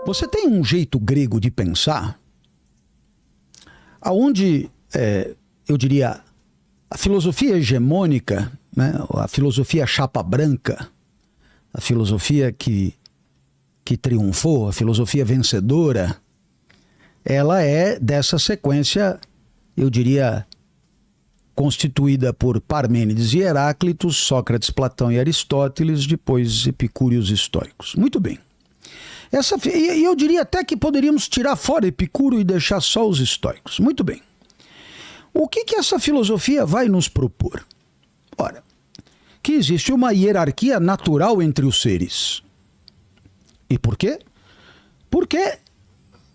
Você tem um jeito grego de pensar aonde, eu diria, a filosofia hegemônica, né, a filosofia chapa branca, a filosofia que triunfou, a filosofia vencedora, ela é dessa sequência, eu diria, constituída por Parmênides e Heráclito, Sócrates, Platão e Aristóteles, depois Epicúrio e os estoicos. Muito bem. E eu diria até que poderíamos tirar fora Epicúrio e deixar só os estoicos. Muito bem. O que essa filosofia vai nos propor? Ora, que existe uma hierarquia natural entre os seres. E por quê? Porque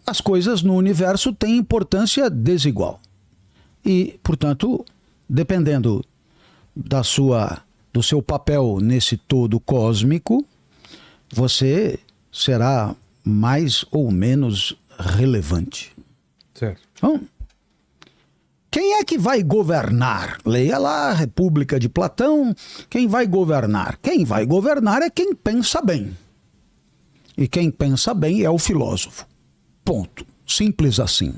as coisas no universo têm importância desigual. E, portanto, dependendo do seu papel nesse todo cósmico, você será mais ou menos relevante. Certo. Então, quem é que vai governar? Leia lá a República de Platão. Quem vai governar? Quem vai governar é quem pensa bem. E quem pensa bem é o filósofo. Ponto. Simples assim.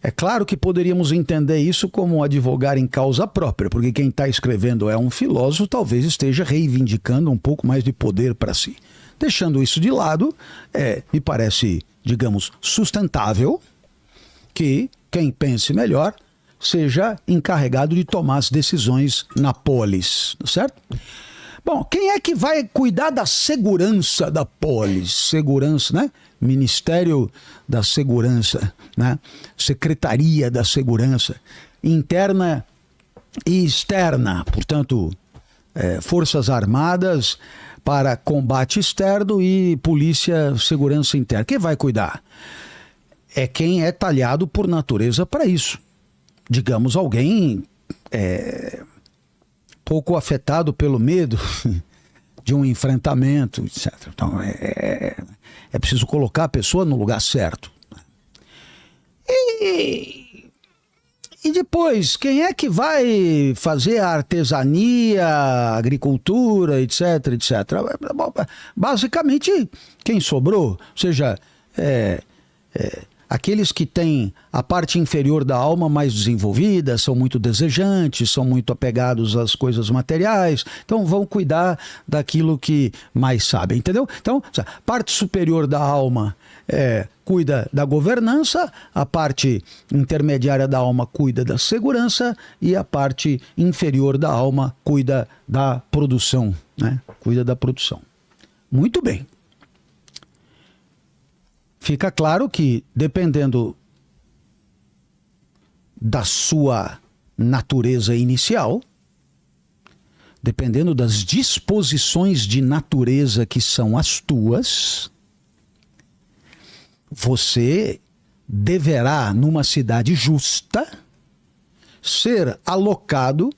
É claro que poderíamos entender isso como advogar em causa própria, porque quem está escrevendo é um filósofo, talvez esteja reivindicando um pouco mais de poder para si. Deixando isso de lado, me parece, digamos, sustentável que quem pense melhor seja encarregado de tomar as decisões na polis, certo? Bom, quem é que vai cuidar da segurança da polis? Segurança, né? Ministério da Segurança, né? Secretaria da Segurança, interna e externa, portanto, Forças Armadas para combate externo e Polícia Segurança Interna. Quem vai cuidar? É quem é talhado por natureza para isso. Digamos, alguém pouco afetado pelo medo de um enfrentamento, etc. Então, é preciso colocar a pessoa no lugar certo. E depois, quem é que vai fazer a artesania, a agricultura, etc, etc? Basicamente, quem sobrou, ou seja, aqueles que têm a parte inferior da alma mais desenvolvida, são muito desejantes, são muito apegados às coisas materiais, então vão cuidar daquilo que mais sabem, entendeu? Então, a parte superior da alma cuida da governança, a parte intermediária da alma cuida da segurança e a parte inferior da alma cuida da produção, né? Cuida da produção. Muito bem. Fica claro que, dependendo da sua natureza inicial, dependendo das disposições de natureza que são as tuas, você deverá, numa cidade justa, ser alocado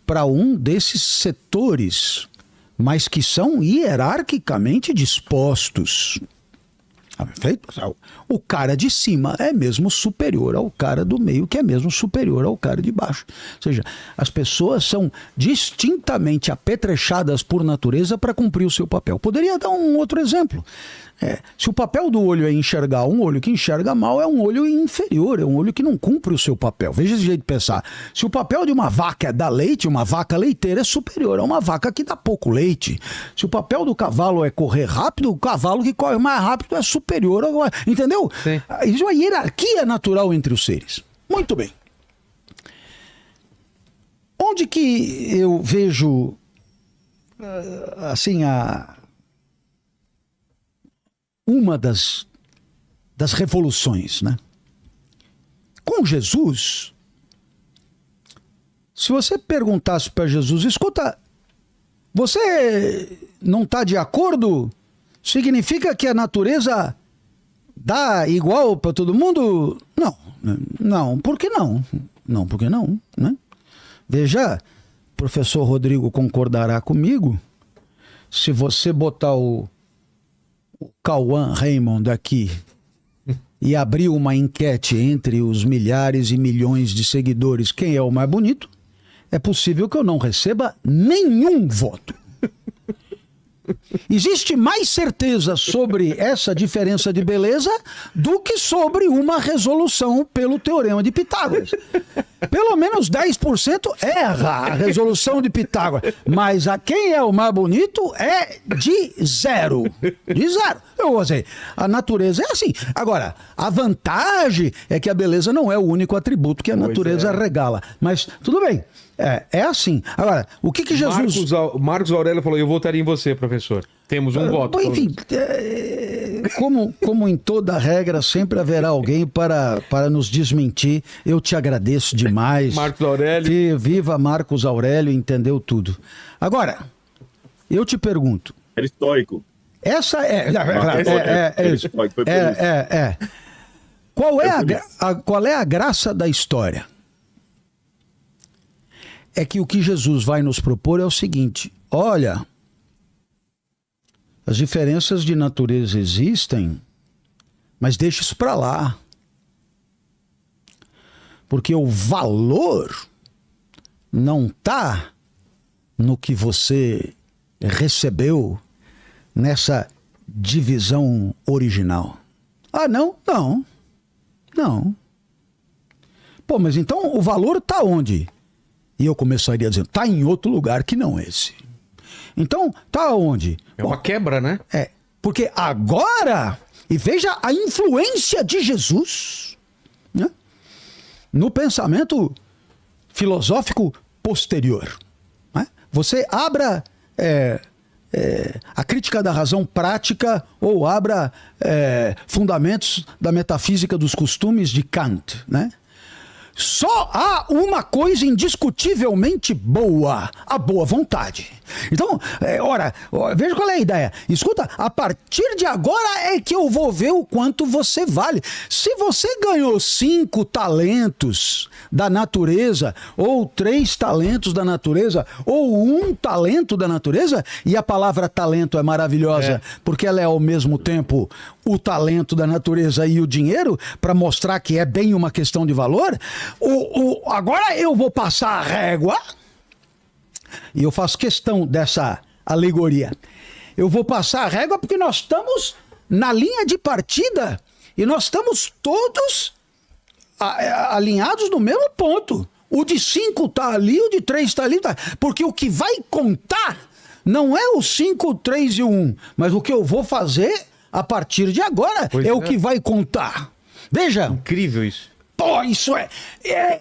para um desses setores, mas que são hierarquicamente dispostos. Perfeito? O cara de cima é mesmo superior ao cara do meio, que é mesmo superior ao cara de baixo. Ou seja, as pessoas são distintamente apetrechadas por natureza para cumprir o seu papel. Poderia dar um outro exemplo. Se o papel do olho é enxergar, um olho que enxerga mal é um olho inferior, é um olho que não cumpre o seu papel. Veja esse jeito de pensar. Se o papel de uma vaca é dar leite, uma vaca leiteira é superior a uma vaca que dá pouco leite. Se o papel do cavalo é correr rápido, o cavalo que corre mais rápido é superior. Entendeu? Sim. Isso é uma hierarquia natural entre os seres. Muito bem. Onde que eu vejo assim uma das revoluções, né? Com Jesus, se você perguntasse para Jesus, escuta, você não está de acordo? Significa que a natureza dá igual para todo mundo? Não, por que não? Não, por que não, né? Veja, o professor Rodrigo concordará comigo, se você botar o Cauã Raymond aqui e abrir uma enquete entre os milhares e milhões de seguidores, quem é o mais bonito, é possível que eu não receba nenhum voto. Existe mais certeza sobre essa diferença de beleza do que sobre uma resolução pelo Teorema de Pitágoras. Pelo menos 10% erra a resolução de Pitágoras. Mas a quem é o mais bonito é de zero. De zero. Eu vou dizer, a natureza é assim. Agora, a vantagem é que a beleza não é o único atributo que a natureza regala. Mas tudo bem. É assim. Agora, o que Jesus... Marcos Aurélio falou, eu votaria em você, professor. Temos um voto. Enfim, como em toda regra, sempre haverá alguém para nos desmentir. Eu te agradeço demais. Marcos Aurélio. Viva Marcos Aurélio, entendeu tudo. Agora, eu te pergunto. Era estoico. Essa isso. Qual é a graça da história? É que o que Jesus vai nos propor é o seguinte: olha, as diferenças de natureza existem, mas deixa isso para lá. Porque o valor não está no que você recebeu nessa divisão original. Ah, não. Pô, mas então o valor está onde? E eu começaria dizendo, está em outro lugar que não esse. Então, está onde? É uma quebra, né? Porque agora, e veja a influência de Jesus, né, no pensamento filosófico posterior. Né? Você abra a crítica da razão prática ou abra fundamentos da metafísica dos costumes de Kant, né? Só há uma coisa indiscutivelmente boa, a boa vontade. Então, veja qual é a ideia. Escuta, a partir de agora é que eu vou ver o quanto você vale. Se você ganhou 5 talentos da natureza, ou 3 talentos da natureza, ou 1 talento da natureza, e a palavra talento é maravilhosa, porque ela é ao mesmo tempo o talento da natureza e o dinheiro, para mostrar que é bem uma questão de valor. Agora eu vou passar a régua, e eu faço questão dessa alegoria. Eu vou passar a régua porque nós estamos na linha de partida e nós estamos todos alinhados no mesmo ponto. O de 5 está ali, o de 3 está ali, porque o que vai contar não é o 5, 3 e 1, mas o que eu vou fazer a partir de agora é o que vai contar. Veja. Incrível isso. Pô, isso é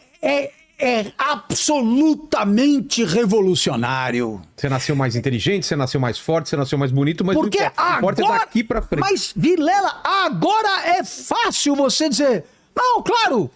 absolutamente revolucionário. Você nasceu mais inteligente, você nasceu mais forte, você nasceu mais bonito, mas porque o que importa é daqui pra frente. Mas, Vilela, agora é fácil você dizer, não, claro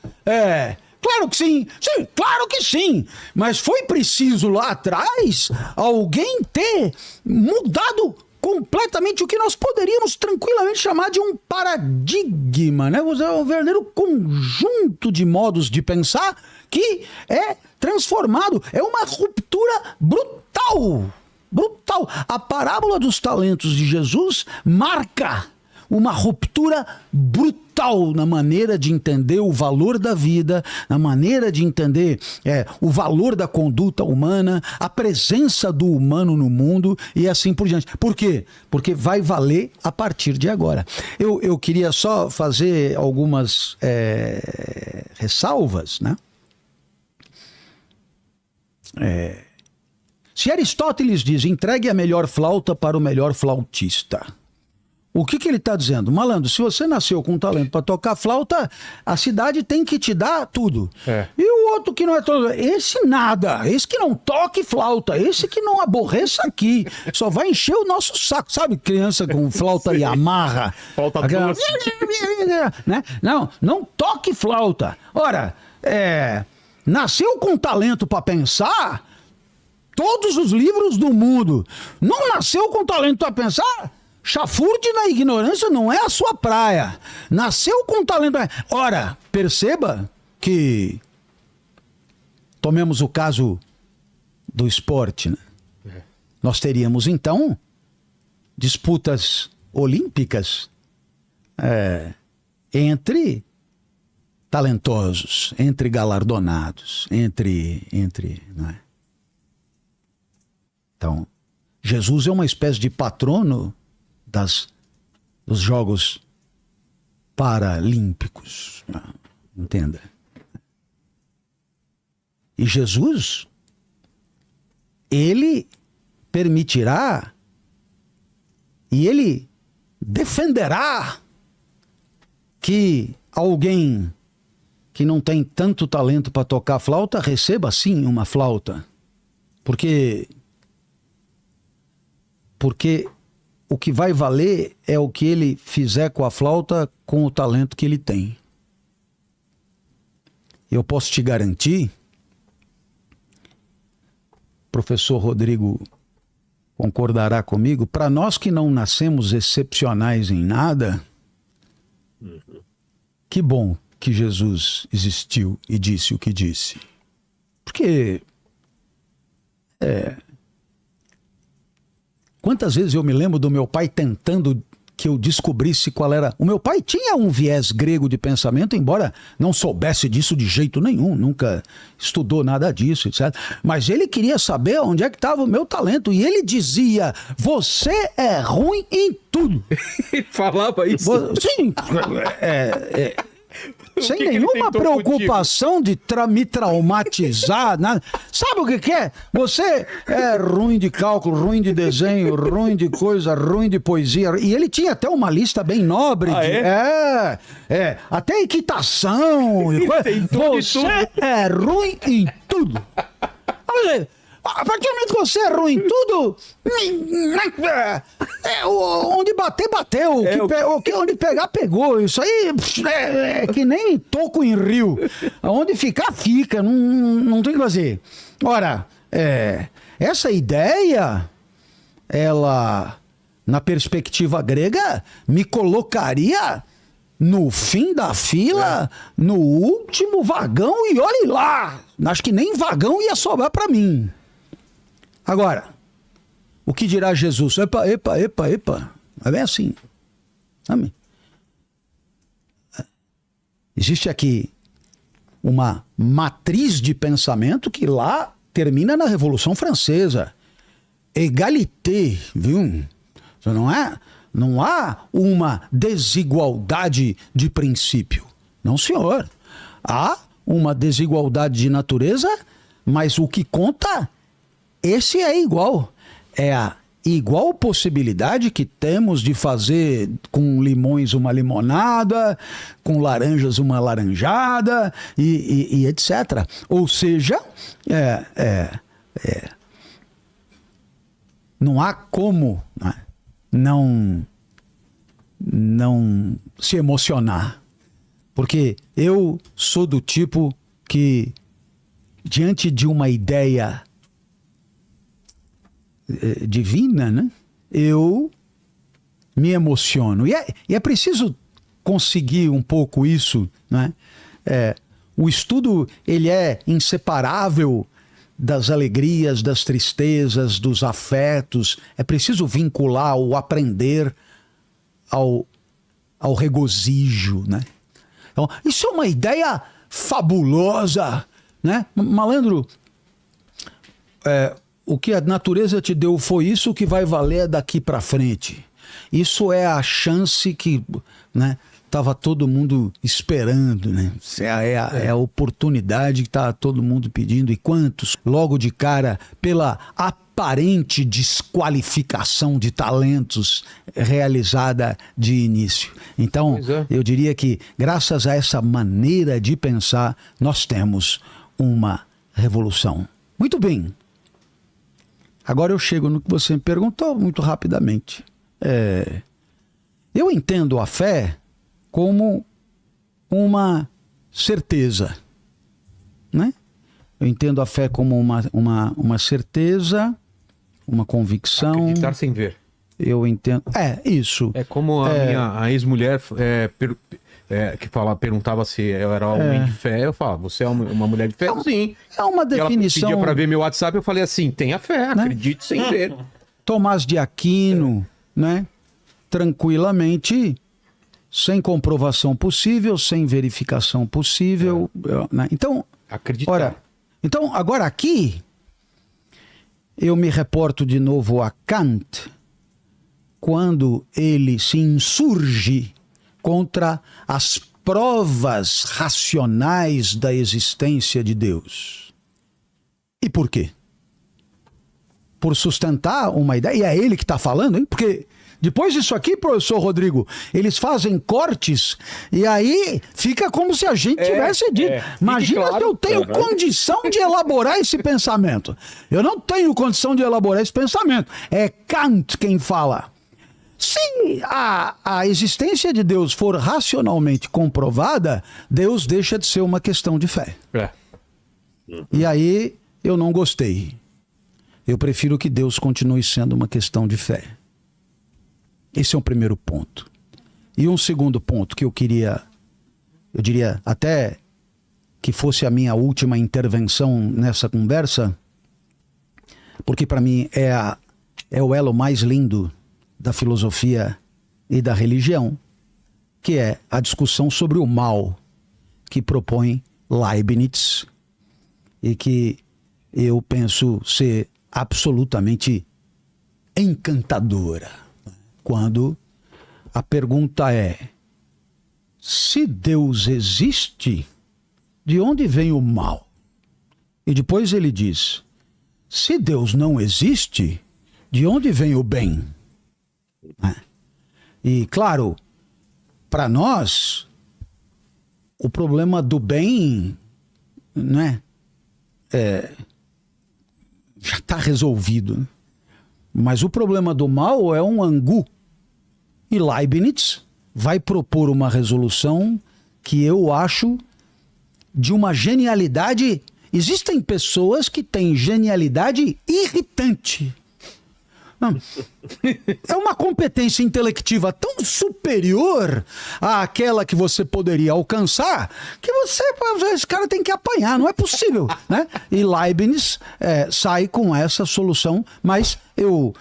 que sim, claro que sim, mas foi preciso lá atrás alguém ter mudado completamente o que nós poderíamos tranquilamente chamar de um paradigma, né? É um verdadeiro conjunto de modos de pensar que é transformado. É uma ruptura brutal. Brutal. A parábola dos talentos de Jesus marca uma ruptura brutal na maneira de entender o valor da vida, na maneira de entender o valor da conduta humana, a presença do humano no mundo e assim por diante. Por quê? Porque vai valer a partir de agora. Eu queria só fazer algumas ressalvas, né? Se Aristóteles diz, entregue a melhor flauta para o melhor flautista, o que ele está dizendo? Malandro, se você nasceu com talento para tocar flauta, a cidade tem que te dar tudo. E o outro que não é todo... Esse nada, esse que não toque flauta, esse que não aborreça aqui, só vai encher o nosso saco. Sabe criança com flauta e amarra? Flauta doce. Né? Não toque flauta. Ora, nasceu com talento para pensar, todos os livros do mundo. Não nasceu com talento para pensar... Chafurde na ignorância não é a sua praia. Nasceu com talento. Ora, perceba que... Tomemos o caso do esporte, né? Nós teríamos, então, disputas olímpicas entre talentosos, entre galardonados, entre... Não é? Então... Jesus é uma espécie de patrono dos Jogos Paralímpicos. Entenda. E Jesus, ele permitirá e ele defenderá que alguém que não tem tanto talento para tocar flauta receba sim uma flauta. Porque o que vai valer é o que ele fizer com a flauta com o talento que ele tem. Eu posso te garantir, professor Rodrigo concordará comigo, para nós que não nascemos excepcionais em nada, que bom que Jesus existiu e disse o que disse. Porque quantas vezes eu me lembro do meu pai tentando que eu descobrisse qual era... O meu pai tinha um viés grego de pensamento, embora não soubesse disso de jeito nenhum, nunca estudou nada disso, etc. Mas ele queria saber onde é que estava o meu talento. E ele dizia, você é ruim em tudo. Ele falava isso? Sim, sem nenhuma preocupação de me traumatizar, nada. Sabe o que é? Você é ruim de cálculo, ruim de desenho, ruim de coisa, ruim de poesia. E ele tinha até uma lista bem nobre. Até equitação. Você é ruim em tudo. A partir do momento que você é ruim em tudo, onde bater, bateu. Onde pegar, pegou. Isso aí é que nem toco em rio. Onde ficar, fica. Não tem o que fazer. Ora, essa ideia, ela, na perspectiva grega, me colocaria no fim da fila, no último vagão, e olhe lá. Acho que nem vagão ia sobrar para mim. Agora, o que dirá Jesus? Epa. É bem assim. Sabe? Existe aqui uma matriz de pensamento que lá termina na Revolução Francesa. Égalité, viu? Não há uma desigualdade de princípio. Não, senhor. Há uma desigualdade de natureza, mas o que conta... Esse é igual. É a igual possibilidade que temos de fazer com limões uma limonada, com laranjas uma laranjada e etc. Ou seja, não há como, né, não se emocionar. Porque eu sou do tipo que, diante de uma ideia divina, né? Eu me emociono. E é preciso conseguir um pouco isso, né? O estudo, ele é inseparável das alegrias, das tristezas, dos afetos. É preciso vincular o aprender ao regozijo, né? Então, isso é uma ideia fabulosa, né? Malandro, o que a natureza te deu foi isso que vai valer daqui para frente. Isso é a chance que, né, estava todo mundo esperando, né? É a oportunidade que está todo mundo pedindo. E quantos, logo de cara, pela aparente desqualificação de talentos realizada de início. Então, eu diria que, graças a essa maneira de pensar, nós temos uma revolução. Muito bem. Agora eu chego no que você me perguntou muito rapidamente. Eu entendo a fé como uma certeza, né? Eu entendo a fé como uma certeza, uma convicção. Acreditar sem ver. Eu entendo. Isso. É como a ex-mulher que perguntava se eu era homem de fé. Eu falava, você é uma mulher de fé? Sim. É uma definição. Ela pedia para ver meu WhatsApp, eu falei assim, tenha fé, acredite sem ver. Tomás de Aquino, né? Tranquilamente, sem comprovação possível, sem verificação possível. Né? Então, acreditar. Agora aqui, eu me reporto de novo a Kant, quando ele se insurge contra as provas racionais da existência de Deus. E por quê? Por sustentar uma ideia, e é ele que está falando, hein? Porque depois disso aqui, professor Rodrigo, eles fazem cortes e aí fica como se a gente tivesse dito. Imagina se eu tenho condição de elaborar esse pensamento. Eu não tenho condição de elaborar esse pensamento. É Kant quem fala. Se a existência de Deus for racionalmente comprovada, Deus deixa de ser uma questão de fé. E aí eu não gostei. Eu prefiro que Deus continue sendo uma questão de fé. Esse é um primeiro ponto. E um segundo ponto que eu diria até que fosse a minha última intervenção nessa conversa, porque para mim é o elo mais lindo da filosofia e da religião, que é a discussão sobre o mal que propõe Leibniz e que eu penso ser absolutamente encantadora. Quando a pergunta é: se Deus existe, de onde vem o mal? E depois ele diz: se Deus não existe, de onde vem o bem? E claro, para nós, o problema do bem, né, já está resolvido. Mas o problema do mal é um angu. E Leibniz vai propor uma resolução que eu acho de uma genialidade. Existem pessoas que têm genialidade irritante. É uma competência intelectiva tão superior àquela que você poderia alcançar que esse cara tem que apanhar, não é possível, né? E Leibniz sai com essa solução, mas eu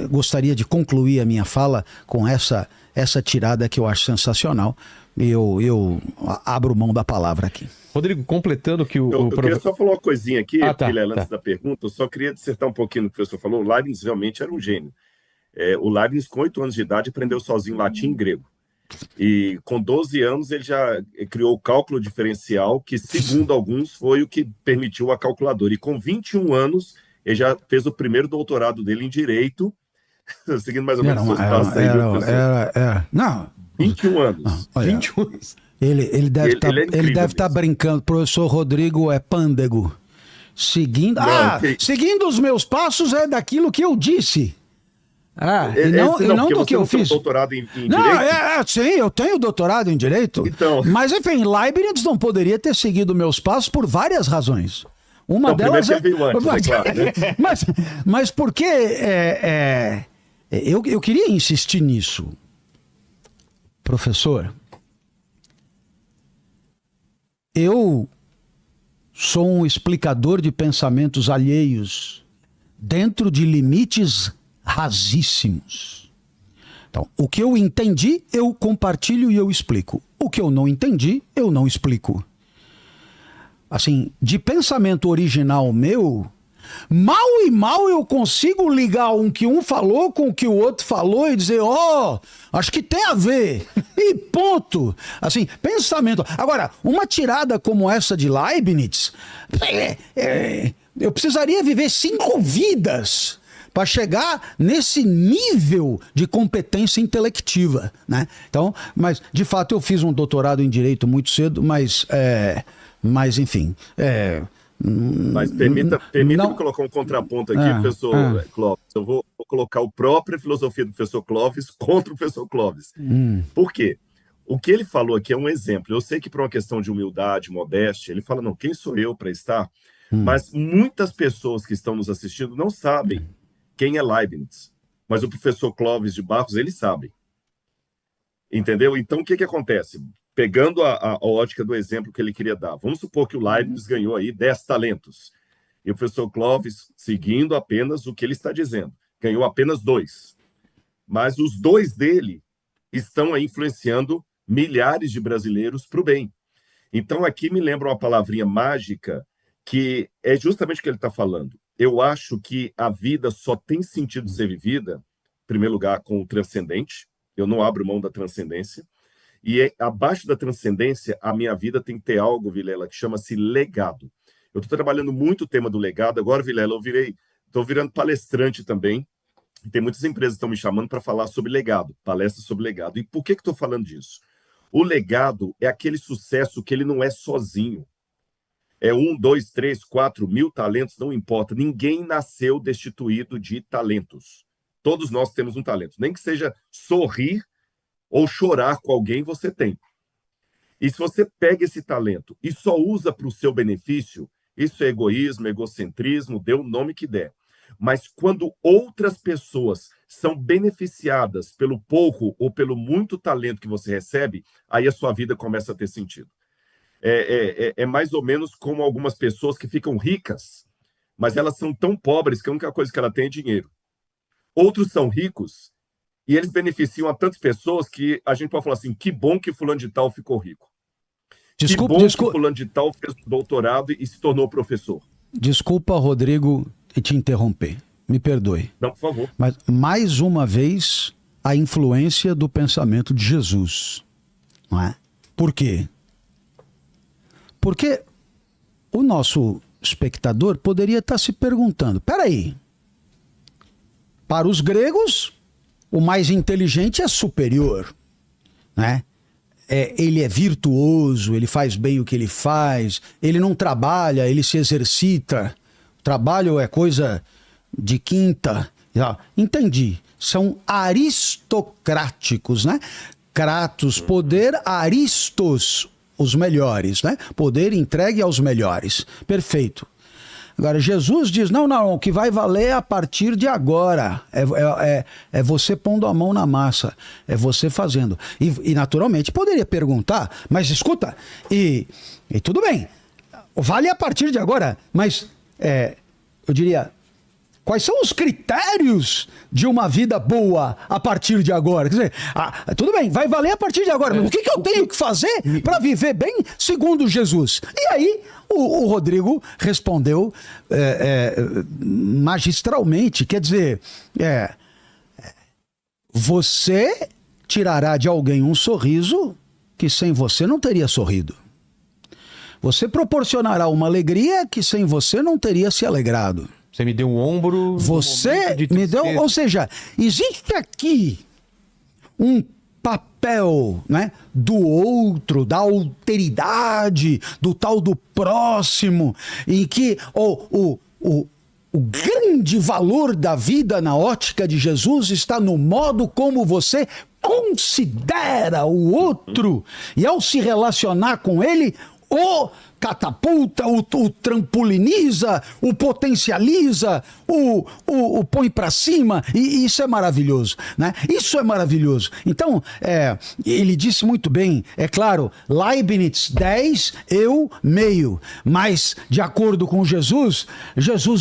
gostaria de concluir a minha fala com essa tirada que eu acho sensacional. Eu abro mão da palavra aqui. Rodrigo, completando que eu queria só falar uma coisinha aqui, antes da pergunta. Eu só queria dissertar um pouquinho no que o professor falou. O Leibniz realmente era um gênio. O Leibniz, com 8 anos de idade, aprendeu sozinho latim e grego. E com 12 anos, ele já criou o cálculo diferencial, que, segundo alguns, foi o que permitiu a calculadora. E com 21 anos, ele já fez o primeiro doutorado dele em Direito, seguindo mais ou menos os passos aí. Não, 21 anos. Olha, 21 anos. Ele deve estar brincando. Professor Rodrigo é pândego. Seguindo os meus passos é daquilo que eu disse. E não do que eu fiz. Doutorado em Direito? Sim, eu tenho doutorado em Direito. Então... Mas, enfim, Leibniz não poderia ter seguido meus passos por várias razões. Uma delas veio antes, claro, né? mas porque eu queria insistir nisso. Professor, eu sou um explicador de pensamentos alheios dentro de limites rasíssimos. Então, o que eu entendi, eu compartilho e eu explico. O que eu não entendi, eu não explico. Assim, de pensamento original meu, mal eu consigo ligar que um falou com o que o outro falou e dizer, acho que tem a ver. E ponto. Assim, pensamento. Agora, uma tirada como essa de Leibniz, eu precisaria viver 5 vidas para chegar nesse nível de competência intelectiva, né? Então, mas de fato eu fiz um doutorado em Direito muito cedo, mas enfim... Mas permita-me colocar um contraponto aqui, professor Clóvis. Eu vou colocar a própria filosofia do professor Clóvis contra o professor Clóvis. Por quê? O que ele falou aqui é um exemplo. Eu sei que por uma questão de humildade, modéstia, ele fala, não, quem sou eu para estar? Mas muitas pessoas que estão nos assistindo não sabem quem é Leibniz. Mas o professor Clóvis de Barros, ele sabe. Entendeu? Então, o que acontece? Pegando a ótica do exemplo que ele queria dar, vamos supor que o Leibniz ganhou aí 10 talentos. E o professor Clóvis, seguindo apenas o que ele está dizendo, ganhou apenas 2. Mas os 2 dele estão aí influenciando milhares de brasileiros para o bem. Então, aqui me lembra uma palavrinha mágica que é justamente o que ele está falando. eu acho que a vida só tem sentido ser vivida, em primeiro lugar, com o transcendente. Eu não abro mão da transcendência. E abaixo da transcendência, a minha vida tem que ter algo, Vilela, que chama-se legado. Eu estou trabalhando muito o tema do legado. Agora, Vilela, estou virando palestrante também. Tem muitas empresas que estão me chamando para falar sobre legado, palestras sobre legado. E por que estou falando disso? O legado é aquele sucesso que ele não é sozinho. É 1, 2, 3, 4 mil talentos, não importa. Ninguém nasceu destituído de talentos. Todos nós temos um talento. Nem que seja sorrir ou chorar com alguém, você tem. E se você pega esse talento e só usa para o seu benefício, isso é egoísmo, egocentrismo, dê o nome que der. Mas quando outras pessoas são beneficiadas pelo pouco ou pelo muito talento que você recebe, aí a sua vida começa a ter sentido. É mais ou menos como algumas pessoas que ficam ricas, mas elas são tão pobres que a única coisa que ela tem é dinheiro. Outros são ricos e eles beneficiam a tantas pessoas que a gente pode falar assim, que bom que fulano de tal ficou rico. Que bom que fulano de tal fez doutorado e se tornou professor. Desculpa, Rodrigo, te interromper. Me perdoe. Não, por favor. Mas, mais uma vez, a influência do pensamento de Jesus. Não é? Por quê? Porque o nosso espectador poderia estar se perguntando, peraí, para os gregos, o mais inteligente é superior, né? Ele é virtuoso, ele faz bem o que ele faz, ele não trabalha, ele se exercita, o trabalho é coisa de quinta. Entendi, são aristocráticos, né? Kratos, poder, aristos, os melhores, né? Poder entregue aos melhores. Perfeito. Agora, Jesus diz, não, o que vai valer a partir de agora é você pondo a mão na massa, é você fazendo. E naturalmente, poderia perguntar, mas escuta, e tudo bem, vale a partir de agora, mas eu diria, quais são os critérios de uma vida boa a partir de agora? Quer dizer, tudo bem, vai valer a partir de agora, mas o que eu tenho que fazer para viver bem segundo Jesus? E aí, o Rodrigo respondeu magistralmente, quer dizer, você tirará de alguém um sorriso que sem você não teria sorrido. Você proporcionará uma alegria que sem você não teria se alegrado. Você me deu um ombro. Você me deu. Ou seja, existe aqui um papel, né, do outro, da alteridade, do tal do próximo, em que o grande valor da vida na ótica de Jesus está no modo como você considera o outro e ao se relacionar com ele, o catapulta, o trampoliniza, o potencializa, o põe para cima, e isso é maravilhoso, né? Isso é maravilhoso. Então, ele disse muito bem, é claro, Leibniz 10, eu meio, mas de acordo com Jesus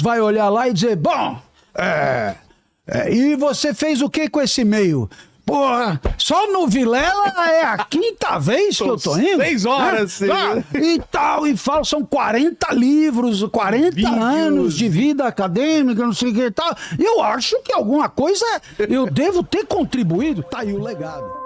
vai olhar lá e dizer, bom, e você fez o que com esse meio? Porra, só no Vilela é a quinta vez que eu tô indo. 6 horas, e tal, e falo, são 40 livros, 40 anos de vida acadêmica, não sei o que e tal. Eu acho que alguma coisa eu devo ter contribuído. Tá aí o legado.